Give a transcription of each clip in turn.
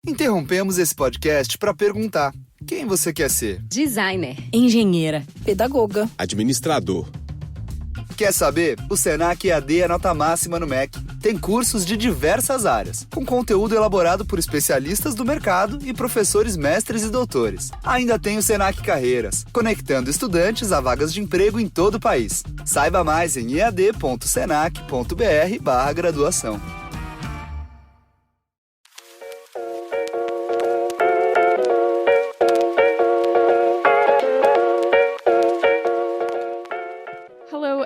Interrompemos esse podcast para perguntar: quem você quer ser? Designer, engenheira, pedagoga, administrador. Quer saber? O Senac EAD é nota máxima no MEC. Tem cursos de diversas áreas, com conteúdo elaborado por especialistas do mercado e professores mestres e doutores. Ainda tem o Senac Carreiras, conectando estudantes a vagas de emprego em todo o país. Saiba mais em ead.senac.br/graduação.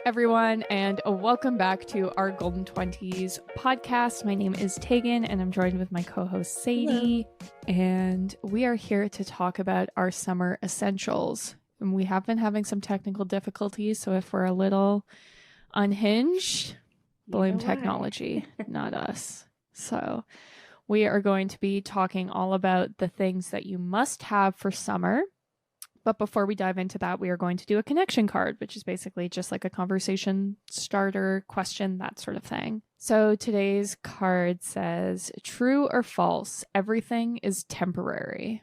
Everyone, and welcome back to our Golden 20s podcast. My name is Tegan, and I'm joined with my co-host Sadie. Hello. And we are here to talk about our summer essentials. And we have been having some technical difficulties, so if we're a little unhinged, blame technology, not us. So we are going to be talking all about the things that you must have for summer. But before we dive into that, we are going to do a connection card, which is basically just like a conversation starter question, that sort of thing. So today's card says, true or false, everything is temporary.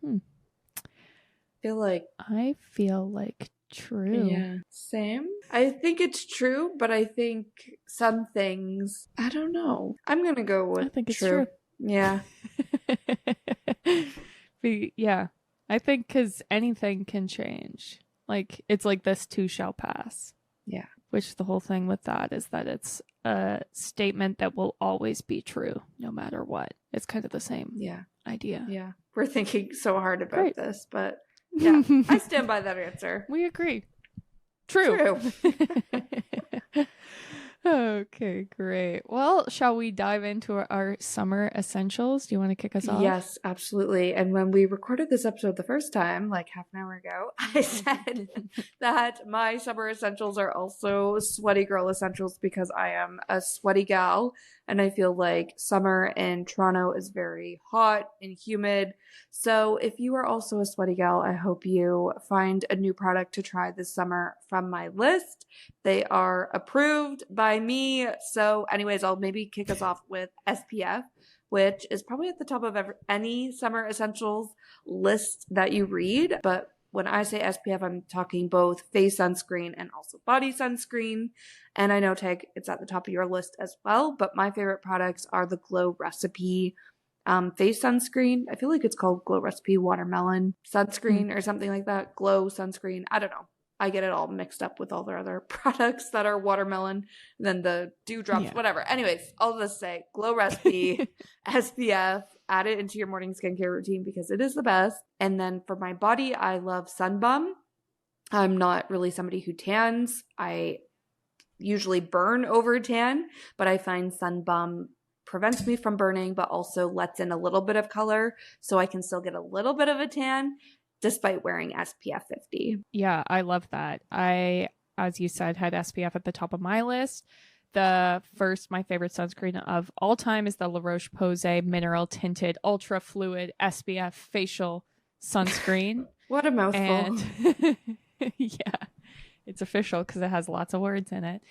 I feel like true. Yeah, same. I think it's true, but I think some things, I don't know. I'm going to go with I think it's true. Yeah. Yeah. I think because anything can change. Like, it's like this too shall pass. Yeah. Which the whole thing with that is that it's a statement that will always be true, no matter what. It's kind of the same idea. Yeah. We're thinking so hard about this, but yeah, I stand by that answer. We agree. True. Okay, great. Well, shall we dive into our summer essentials? Do you want to kick us off? Yes, absolutely. And when we recorded this episode the first time, like half an hour ago, I said that my summer essentials are also sweaty girl essentials because I am a sweaty gal. And I feel like summer in Toronto is very hot and humid. So if you are also a sweaty gal, I hope you find a new product to try this summer from my list. They are approved by me. So anyways, I'll maybe kick us off with SPF, which is probably at the top of any summer essentials list that you read. But when I say SPF, I'm talking both face sunscreen and also body sunscreen. And I know, Tag, it's at the top of your list as well. But my favorite products are the Glow Recipe face sunscreen. I feel like it's called Glow Recipe Watermelon Sunscreen or something like that. Glow Sunscreen. I don't know. I get it all mixed up with all their other products that are watermelon, and then the dewdrops, whatever. Anyways, I'll just say Glow Recipe, SPF, add it into your morning skincare routine because it is the best. And then for my body, I love Sun Bum. I'm not really somebody who tans. I usually burn over tan, but I find Sun Bum prevents me from burning, but also lets in a little bit of color so I can still get a little bit of a tan despite wearing SPF 50. Yeah, I love that. I, as you said, had SPF at the top of my list. My favorite sunscreen of all time is the La Roche-Posay Mineral Tinted Ultra Fluid SPF Facial Sunscreen. What a mouthful. And yeah, it's official because it has lots of words in it.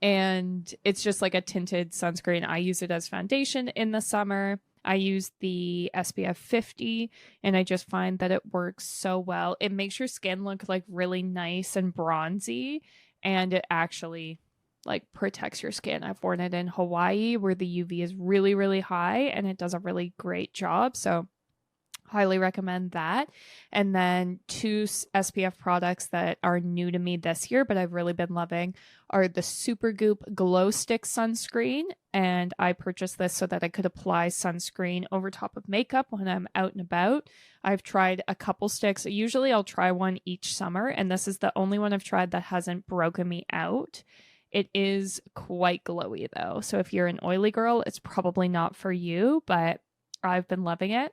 And it's just like a tinted sunscreen. I use it as foundation in the summer. I use the SPF 50 and I just find that it works so well. It makes your skin look like really nice and bronzy, and it actually like protects your skin. I've worn it in Hawaii where the UV is really, really high and it does a really great job. So highly recommend that. And then two SPF products that are new to me this year, but I've really been loving, are the Supergoop Glow Stick Sunscreen. And I purchased this so that I could apply sunscreen over top of makeup when I'm out and about. I've tried a couple sticks. Usually I'll try one each summer, and this is the only one I've tried that hasn't broken me out. It is quite glowy though. So if you're an oily girl, it's probably not for you, but I've been loving it.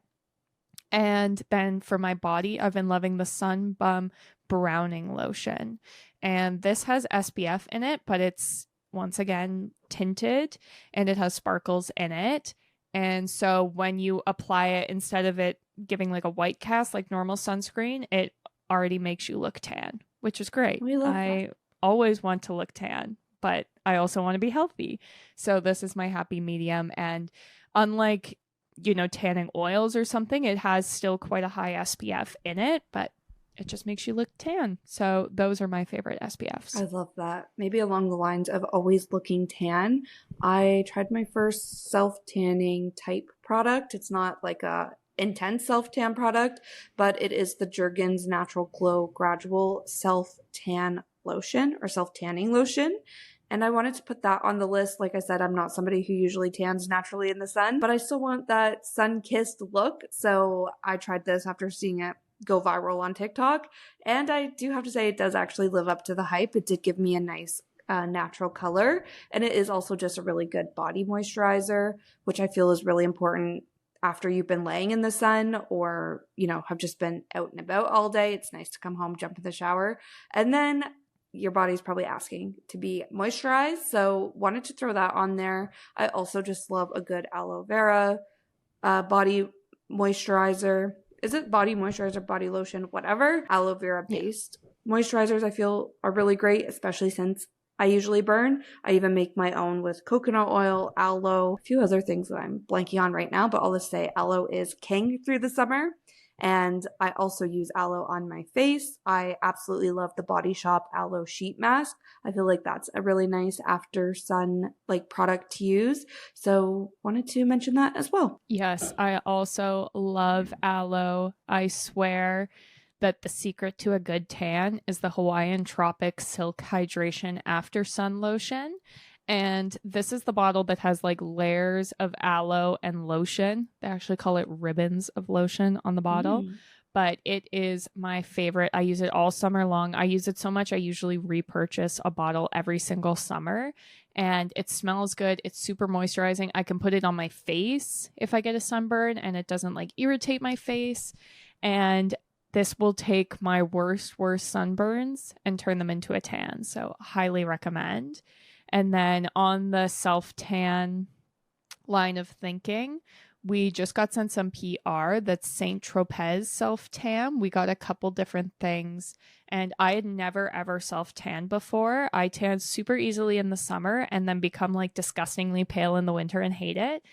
And then for my body, I've been loving the Sun Bum Browning Lotion. And this has SPF in it, but it's, once again, tinted and it has sparkles in it. And so when you apply it, instead of it giving like a white cast like normal sunscreen, it already makes you look tan, which is great. I always want to look tan, but I also want to be healthy. So this is my happy medium. And unlike tanning oils or something. It has still quite a high SPF in it, but it just makes you look tan. So those are my favorite SPFs. I love that. Maybe along the lines of always looking tan. I tried my first self-tanning type product. It's not like a intense self-tan product, but it is the Jergens Natural Glow Gradual Self-Tan Lotion or self-tanning lotion. And I wanted to put that on the list. Like I said, I'm not somebody who usually tans naturally in the sun, but I still want that sun-kissed look. So I tried this after seeing it go viral on TikTok. And I do have to say it does actually live up to the hype. It did give me a nice natural color. And it is also just a really good body moisturizer, which I feel is really important after you've been laying in the sun or, have just been out and about all day. It's nice to come home, jump in the shower, and then your body's probably asking to be moisturized. So wanted to throw that on there. I also just love a good aloe vera body moisturizer. Is it body moisturizer, body lotion, whatever? Aloe vera based moisturizers I feel are really great, especially since I usually burn. I even make my own with coconut oil, aloe, a few other things that I'm blanking on right now, but I'll just say aloe is king through the summer. And I also use aloe on my face. I absolutely love the Body Shop aloe sheet mask. I feel like that's a really nice after sun product to use. So wanted to mention that as well. Yes, I also love aloe. I swear that the secret to a good tan is the Hawaiian Tropic Silk Hydration After Sun Lotion. And this is the bottle that has layers of aloe and lotion. They actually call it ribbons of lotion on the bottle. But it is my favorite. I use it all summer long. I use it so much, I usually repurchase a bottle every single summer. And it smells good. It's super moisturizing. I can put it on my face if I get a sunburn and it doesn't irritate my face. And this will take my worst sunburns and turn them into a tan. So highly recommend. And then on the self-tan line of thinking, we just got sent some PR that's Saint Tropez self-tan. We got a couple different things, and I had never ever self-tanned before. I tan super easily in the summer and then become disgustingly pale in the winter and hate it.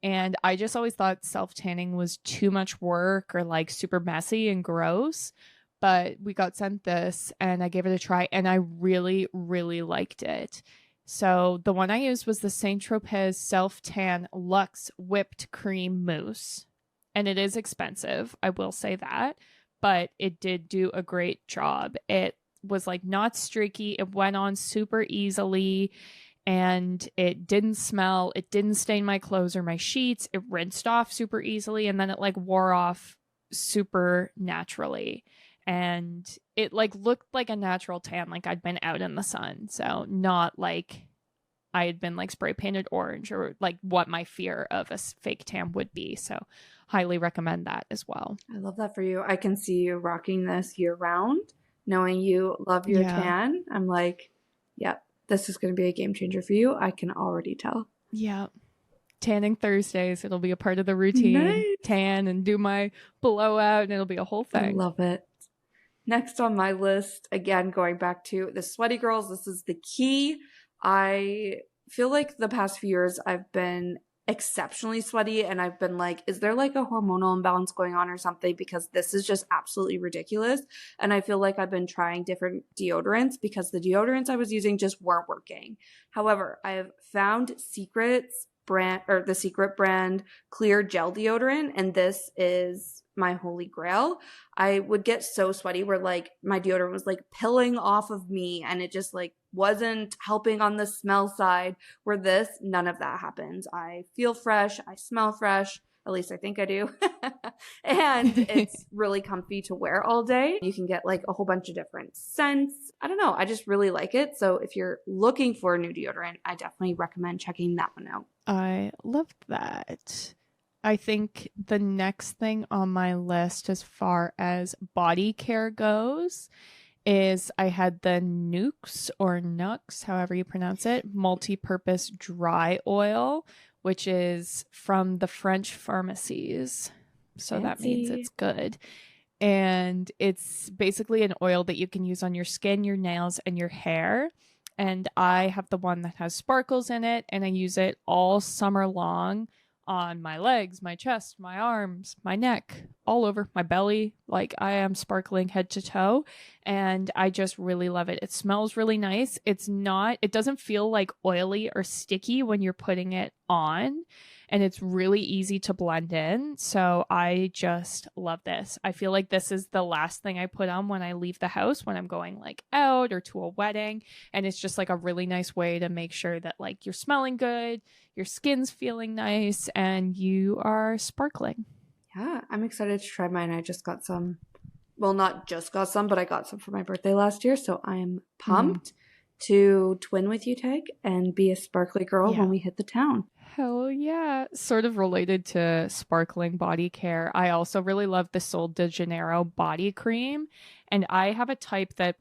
And I just always thought self-tanning was too much work or super messy and gross. But we got sent this and I gave it a try and I really, really liked it. So the one I used was the Saint Tropez Self-Tan Luxe Whipped Cream Mousse. And it is expensive, I will say that, but it did do a great job. It was not streaky. It went on super easily and it didn't smell. It didn't stain my clothes or my sheets. It rinsed off super easily and then it wore off super naturally. And it looked like a natural tan, I'd been out in the sun. So not I had been spray painted orange or what my fear of a fake tan would be. So highly recommend that as well. I love that for you. I can see you rocking this year round, knowing you love your tan. I'm yep, this is going to be a game changer for you. I can already tell. Yeah. Tanning Thursdays. It'll be a part of the routine. Nice. Tan and do my blowout and it'll be a whole thing. I love it. Next on my list, again, going back to the sweaty girls, this is the key. I feel like the past few years I've been exceptionally sweaty and I've been is there a hormonal imbalance going on or something? Because this is just absolutely ridiculous. And I feel like I've been trying different deodorants because the deodorants I was using just weren't working. However, I have found the Secret brand clear gel deodorant, and this is my holy grail. I would get so sweaty where my deodorant was pilling off of me and it just wasn't helping on the smell side, where this, none of that happens. I feel fresh. I smell fresh. At least I think I do. And it's really comfy to wear all day. You can get a whole bunch of different scents. I don't know. I just really like it. So if you're looking for a new deodorant, I definitely recommend checking that one out. I love that. I think the next thing on my list as far as body care goes is I had the Nux or Nux, however you pronounce it, multi-purpose dry oil, which is from the French pharmacies. So that means it's good. And it's basically an oil that you can use on your skin, your nails, and your hair. And I have the one that has sparkles in it, and I use it all summer long on my legs, my chest, my arms, my neck, all over my belly. Like I am sparkling head to toe, and I just really love it. It smells really nice. It doesn't feel like oily or sticky when you're putting it on, and it's really easy to blend in. So I just love this. I feel like this is the last thing I put on when I leave the house, when I'm going like out or to a wedding. And it's just like a really nice way to make sure that like you're smelling good, your skin's feeling nice, and you are sparkling. Yeah, I'm excited to try mine. I just got some. Well, not just got some, but I got some for my birthday last year. So I am pumped to twin with you, Tag, and be a sparkly girl when we hit the town. Hell yeah. Sort of related to sparkling body care, I also really love the Sol de Janeiro body cream. And I have a type that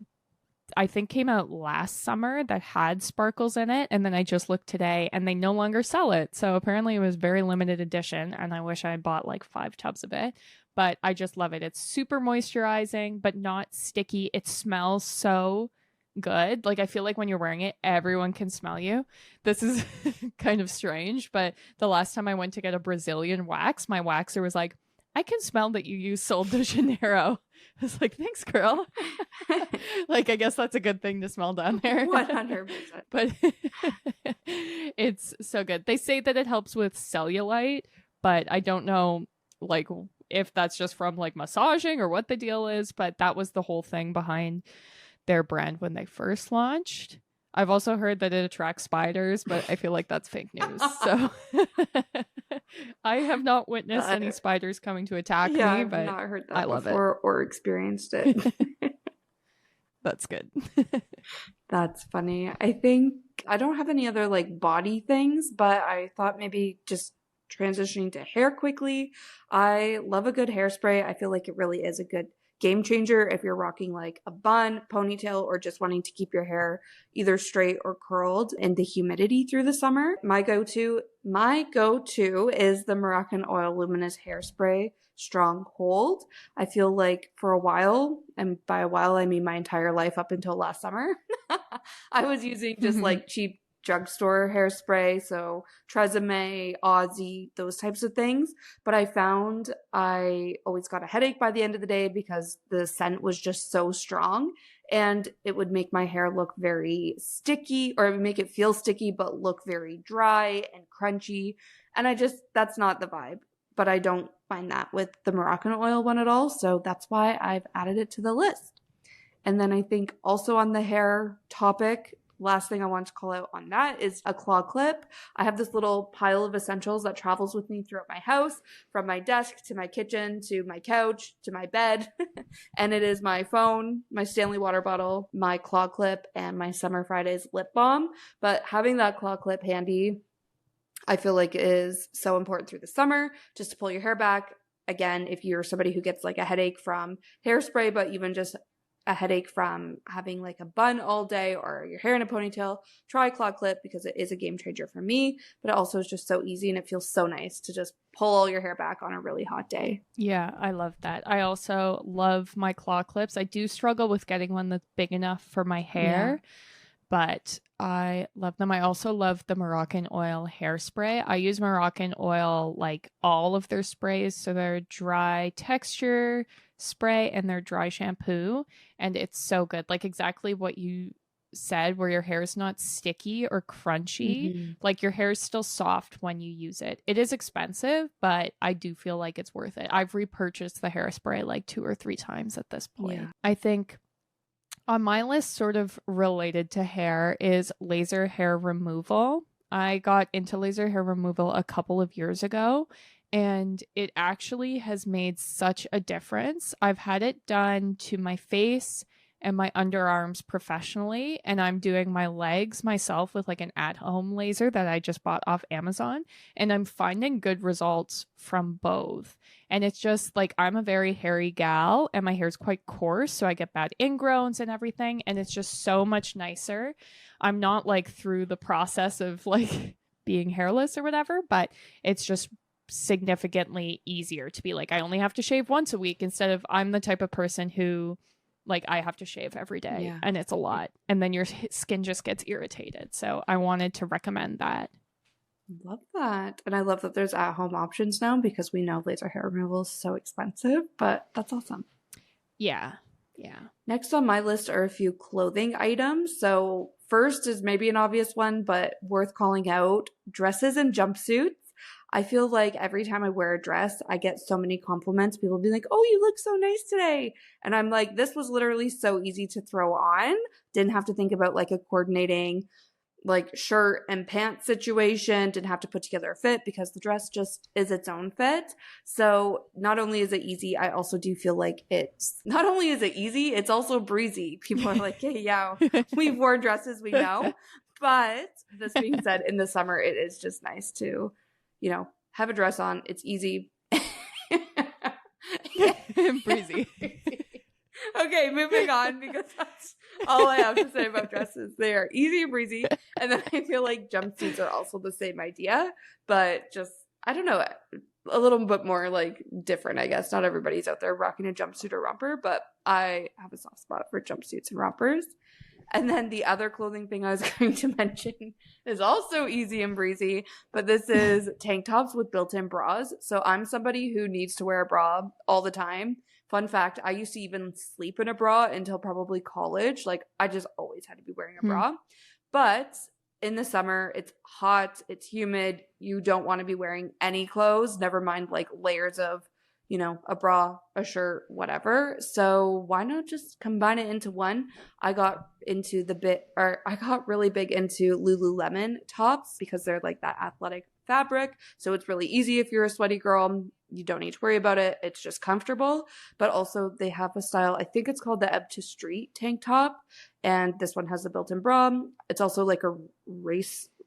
I think came out last summer that had sparkles in it. And then I just looked today and they no longer sell it. So apparently it was very limited edition. And I wish I had bought like 5 tubs of it. But I just love it. It's super moisturizing, but not sticky. It smells so good. Like I feel like when you're wearing it, everyone can smell you. This is kind of strange, but the last time I went to get a Brazilian wax, my waxer was like, I can smell that you use Sol de Janeiro. I was like, thanks, girl. Like, I guess that's a good thing to smell down there. 100%. But it's so good. They say that it helps with cellulite, but I don't know, like, if that's just from like massaging or what the deal is, but that was the whole thing behind their brand when they first launched. I've also heard that it attracts spiders, but I feel like that's fake news. So I have not witnessed any spiders coming to attack me, but I've not heard that I love before or experienced it. That's good. That's funny. I think I don't have any other like body things, but I thought maybe just transitioning to hair quickly. I love a good hairspray. I feel like it really is a good game changer if you're rocking like a bun, ponytail, or just wanting to keep your hair either straight or curled in the humidity through the summer. My go-to is the Moroccan Oil Luminous Hairspray Strong Hold. I feel like for a while, and by a while I mean my entire life up until last summer, I was using just like cheap drugstore hairspray, so Tresemme, Aussie, those types of things. But I found I always got a headache by the end of the day because the scent was just so strong, and it would make my hair look very sticky, or it would make it feel sticky but look very dry and crunchy. And that's not the vibe. But I don't find that with the Moroccan oil one at all. So that's why I've added it to the list. And then I think also on the hair topic, last thing I want to call out on that is a claw clip. I have this little pile of essentials that travels with me throughout my house, from my desk to my kitchen to my couch to my bed. And it is my phone, my Stanley water bottle, my claw clip, and my Summer Fridays lip balm. But having that claw clip handy, I feel like is so important through the summer, just to pull your hair back. Again, if you're somebody who gets like a headache from hairspray, but even just a headache from having like a bun all day or your hair in a ponytail, try claw clip because it is a game changer for me, but it also is just so easy and it feels so nice to just pull all your hair back on a really hot day. Yeah, I love that. I also love my claw clips. I do struggle with getting one that's big enough for my hair, but I love them. I also love the Moroccan Oil hairspray. I use Moroccan Oil like all of their sprays, so their dry texture spray and their dry shampoo, and it's so good. Like exactly what you said, where your hair is not sticky or crunchy. Like your hair is still soft when you use it. It is expensive, but I do feel like it's worth it. I've repurchased the hairspray like 2 or 3 times at this point. Yeah. I think on my list, sort of related to hair, is laser hair removal. I got into laser hair removal a couple of years ago, and it actually has made such a difference. I've had it done to my face and my underarms professionally, and I'm doing my legs myself with like an at-home laser that I just bought off Amazon, and I'm finding good results from both. And it's just like, I'm a very hairy gal and my hair is quite coarse, so I get bad ingrowns and everything, and it's just so much nicer. I'm not like through the process of like being hairless or whatever, but it's just significantly easier to be like, I only have to shave once a week, instead of I'm the type of person who like I have to shave every day, and it's a lot, and then your skin just gets irritated. So I wanted to recommend that. Love that. And I love that there's at-home options now because we know laser hair removal is so expensive, but that's awesome. Yeah. Yeah. Next on my list are a few clothing items. So first is maybe an obvious one, but worth calling out, dresses and jumpsuits. I feel like every time I wear a dress, I get so many compliments. People be like, oh, you look so nice today. And I'm like, this was literally so easy to throw on. Didn't have to think about like a coordinating like shirt and pants situation, didn't have to put together a fit because the dress just is its own fit. So not only is it easy, I also do feel like it's not only is it easy, it's also breezy. People are like, hey, yeah, we've worn dresses, we know. But this being said, in the summer, it is just nice to, you know, have a dress on. It's easy. Breezy. Okay, moving on because that's all I have to say about dresses. They are easy and breezy. And then I feel like jumpsuits are also the same idea, but just, I don't know, a little bit more like different, I guess. Not everybody's out there rocking a jumpsuit or romper, but I have a soft spot for jumpsuits and rompers. And then the other clothing thing I was going to mention is also easy and breezy, but this is tank tops with built-in bras. So I'm somebody who needs to wear a bra all the time. Fun fact, I used to even sleep in a bra until probably college. Like, I just always had to be wearing a bra. But in the summer, it's hot, it's humid. You don't want to be wearing any clothes, never mind like layers of, you know, a bra, a shirt, whatever. So why not just combine it into one? I got really big into Lululemon tops because they're like that athletic fabric. So it's really easy if you're a sweaty girl. You don't need to worry about it. It's just comfortable. But also they have a style, I think it's called the Ebb to Street tank top. And this one has a built-in bra. It's also like a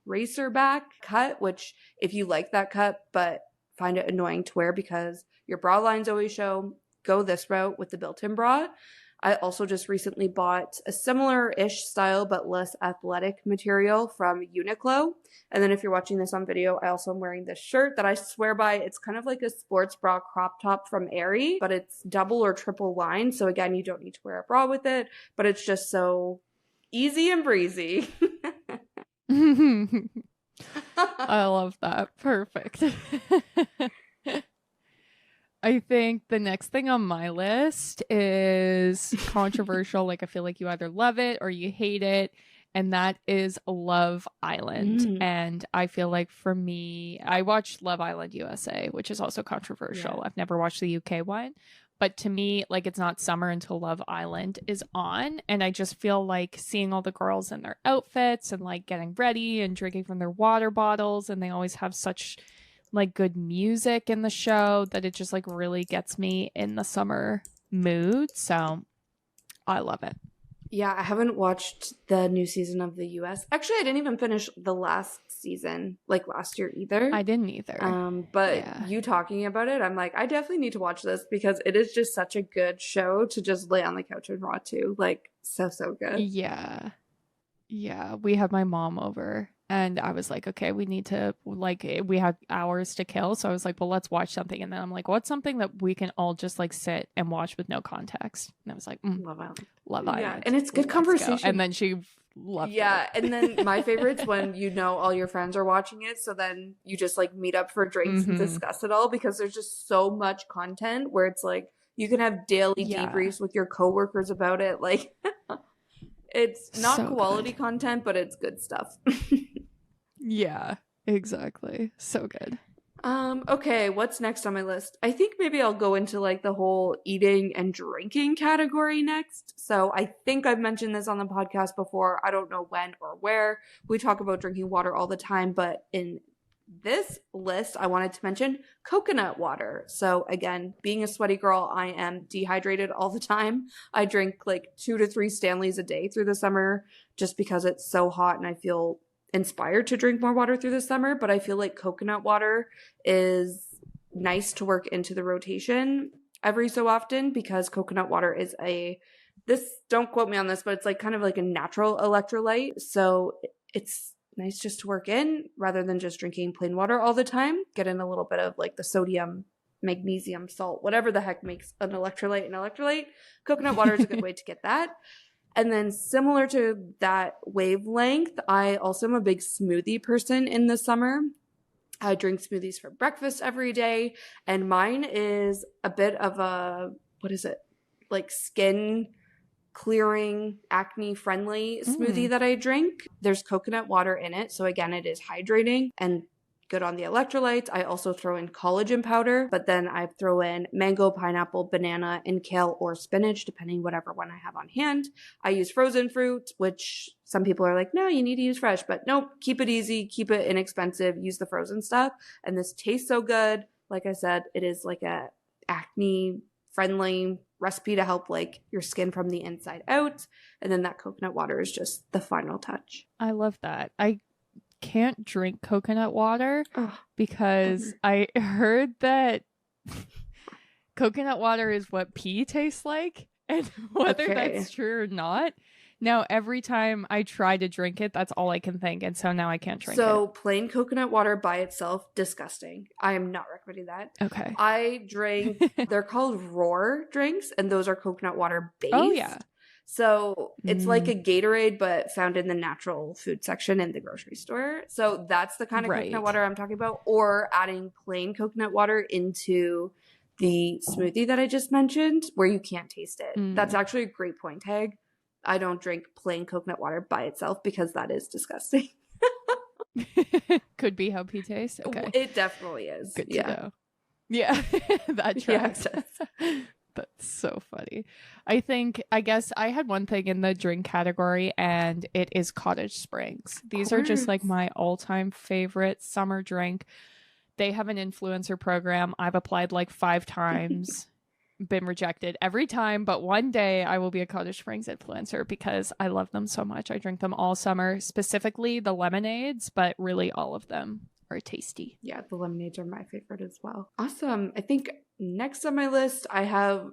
racer back cut, which if you like that cut, but find it annoying to wear because your bra lines always show, go this route with the built-in bra. I also just recently bought a similar-ish style but less athletic material from Uniqlo. And then if you're watching this on video, I also am wearing this shirt that I swear by. It's kind of like a sports bra crop top from Aerie, but it's double or triple lined. So again, you don't need to wear a bra with it, but it's just so easy and breezy. I love that. Perfect. I think the next thing on my list is controversial. Like, I feel like you either love it or you hate it. And that is Love Island. And I feel like for me, I watched Love Island USA, which is also controversial. Yeah. I've never watched the UK one. But to me, like, it's not summer until Love Island is on. And I just feel like seeing all the girls in their outfits and like getting ready and drinking from their water bottles. And they always have such like good music in the show that it just like really gets me in the summer mood. So I love it. Yeah, I haven't watched the new season of the US. Actually, I didn't even finish the last season, like last year either. I didn't either. But you talking about it, I'm like, I definitely need to watch this because it is just such a good show to just lay on the couch and watch too. Like, so good. Yeah. Yeah, we had my mom over and I was like, okay, we need to, like, we had hours to kill. So I was like, well, let's watch something. And then I'm like, what's something that we can all just like sit and watch with no context? And I was like, Love Island. Love Island. Yeah, and it's good conversation. And then she loved it. Yeah, and then my favorite's when you know all your friends are watching it. So then you just like meet up for drinks and discuss it all because there's just so much content where it's like you can have daily debriefs with your coworkers about it. Like, it's not so quality content, but it's good stuff. Yeah, exactly. So good. Okay, what's next on my list? I think maybe I'll go into like the whole eating and drinking category next. So I think I've mentioned this on the podcast before. I don't know when or where. We talk about drinking water all the time, but in this list, I wanted to mention coconut water. So again, being a sweaty girl, I am dehydrated all the time. I drink like 2 to 3 Stanleys a day through the summer just because it's so hot and I feel inspired to drink more water through the summer. But I feel like coconut water is nice to work into the rotation every so often because coconut water is don't quote me on this, but it's like kind of like a natural electrolyte. So it's nice just to work in rather than just drinking plain water all the time. Get in a little bit of like the sodium, magnesium, salt, whatever the heck makes an electrolyte an electrolyte. Coconut water is a good way to get that. And then similar to that wavelength, I also am a big smoothie person in the summer. I drink smoothies for breakfast every day, and mine is a bit of a, what is it? Like skin clearing, acne friendly smoothie that I drink. There's coconut water in it. So again, it is hydrating and good on the electrolytes. I also throw in collagen powder, but then I throw in mango, pineapple, banana, and kale or spinach, depending whatever one I have on hand. I use frozen fruit, which some people are like, no, you need to use fresh, but nope, keep it easy, keep it inexpensive, use the frozen stuff. And this tastes so good. Like I said, it is like a acne friendly recipe to help like your skin from the inside out. And then that coconut water is just the final touch. I love that. I can't drink coconut water Oh, because I heard that coconut water is what pee tastes like, and whether Okay. that's true or not. Now, every time I try to drink it, that's all I can think, and so now I can't drink so plain coconut water by itself, disgusting. I am not recommending that. it. Okay. I drink, they're called Roar drinks, and those are coconut water based. Oh, yeah. So it's like a Gatorade, but found in the natural food section in the grocery store. So that's the kind of Right. coconut water I'm talking about. Or adding plain coconut water into the smoothie that I just mentioned, where you can't taste it. Mm. That's actually a great point, Tag. I don't drink plain coconut water by itself because that is disgusting. Could be how pee tastes. Okay. It definitely is. Good to Yeah. know. Yeah, that Yeah, tracks. it That's so funny. I guess I had one thing in the drink category, and it is Cottage Springs. These are just like course. my all-time favorite summer drink. They have an influencer program. I've applied like 5 times, been rejected every time, but one day I will be a Cottage Springs influencer because I love them so much. I drink them all summer, specifically the lemonades, but really all of them are tasty. Yeah, the lemonades are my favorite as well. Awesome. I think next on my list, I have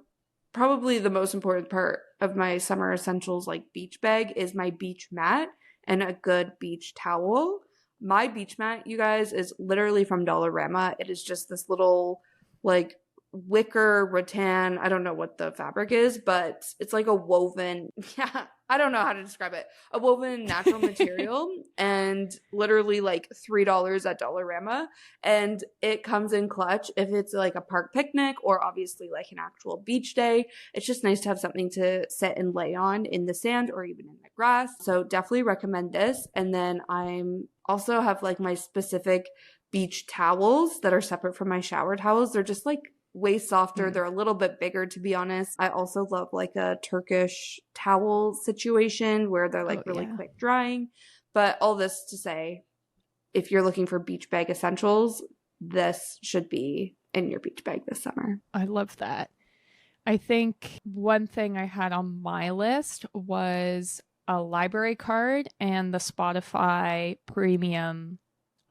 probably the most important part of my summer essentials, like beach bag, is my beach mat and a good beach towel. My beach mat, you guys, is literally from Dollarama. It is just this little, like, wicker rattan. I don't know what the fabric is, but it's like a woven, yeah, I don't know how to describe it. A woven natural material, and literally like $3 at Dollarama. And it comes in clutch if it's like a park picnic or obviously like an actual beach day. It's just nice to have something to sit and lay on in the sand or even in the grass. So definitely recommend this. And then I'm also have like my specific beach towels that are separate from my shower towels. They're just like way softer. They're a little bit bigger, to be honest. I also love like a Turkish towel situation where they're like really yeah. quick drying. But all this to say, if you're looking for beach bag essentials, this should be in your beach bag this summer. I love that. I think one thing I had on my list was a library card and the Spotify premium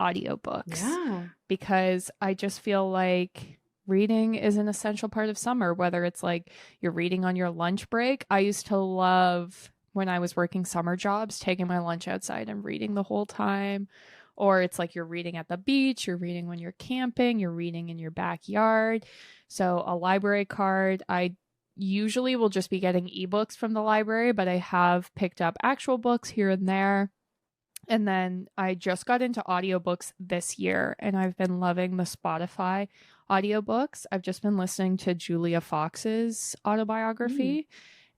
audiobooks. Yeah. Because I just feel like reading is an essential part of summer, whether it's like you're reading on your lunch break. I used to love, when I was working summer jobs, taking my lunch outside and reading the whole time. Or it's like you're reading at the beach, you're reading when you're camping, you're reading in your backyard. So a library card, I usually will just be getting ebooks from the library, but I have picked up actual books here and there. And then I just got into audiobooks this year, and I've been loving the Spotify audiobooks. I've just been listening to Julia Fox's autobiography,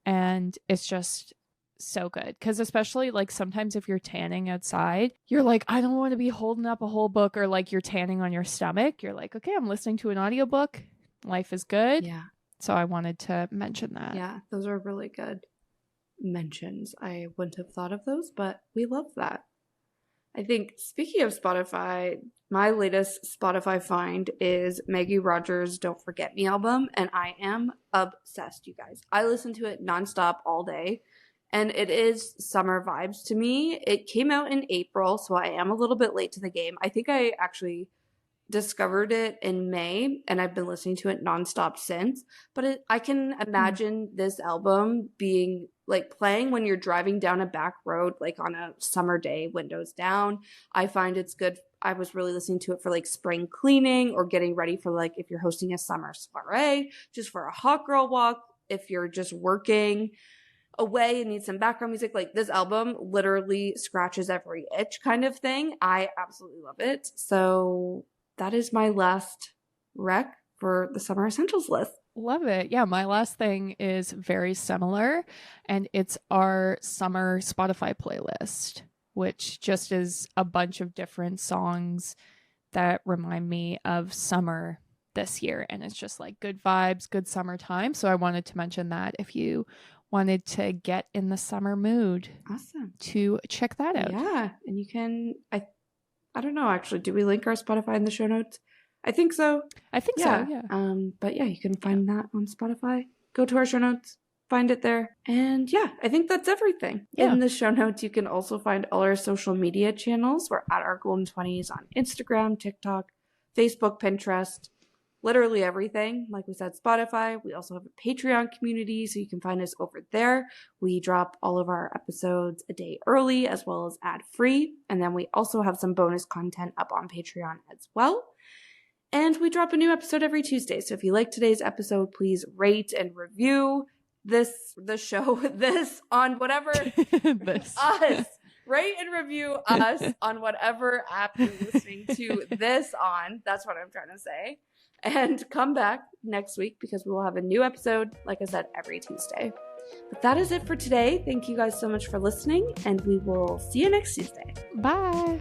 and it's just so good. Because especially like sometimes if you're tanning outside, you're like, I don't want to be holding up a whole book, or like you're tanning on your stomach. You're like, okay, I'm listening to an audiobook. Life is good. Yeah. So I wanted to mention that. Yeah. Those are really good mentions. I wouldn't have thought of those, but we love that. I think, speaking of Spotify, my latest Spotify find is Maggie Rogers' Don't Forget Me album, and I am obsessed, you guys. I listen to it nonstop all day, and it is summer vibes to me. It came out in April, so I am a little bit late to the game. I think I actually discovered it in May, and I've been listening to it nonstop since. But I can imagine this album being like playing when you're driving down a back road, like on a summer day, windows down. I find it's good. I was really listening to it for like spring cleaning or getting ready for like if you're hosting a summer soiree, just for a hot girl walk, if you're just working. away and need some background music, like this album literally scratches every itch kind of thing. I absolutely love it. So that is my last rec for the Summer Essentials list. Love it. Yeah, my last thing is very similar, and it's our summer Spotify playlist, which just is a bunch of different songs that remind me of summer this year. And it's just like good vibes, good summertime. So I wanted to mention that if you wanted to get in the summer mood. Awesome. To check that out. Yeah. And you can, I don't know, actually, do we link our Spotify in the show notes? I think so. I think so, yeah. But yeah, you can find that on Spotify. Go to our show notes, find it there. And yeah, I think that's everything. Yeah. In the show notes, you can also find all our social media channels. We're at our Golden 20s on Instagram, TikTok, Facebook, Pinterest, literally everything. Like we said, Spotify. We also have a Patreon community, so you can find us over there. We drop all of our episodes a day early as well as ad-free. And then we also have some bonus content up on Patreon as well. And we drop a new episode every Tuesday. So if you like today's episode, please rate and review the show, this on whatever us. Rate and review us on whatever app you're listening to this on. That's what I'm trying to say. And come back next week because we will have a new episode, like I said, every Tuesday. But that is it for today. Thank you guys so much for listening, and we will see you next Tuesday. Bye.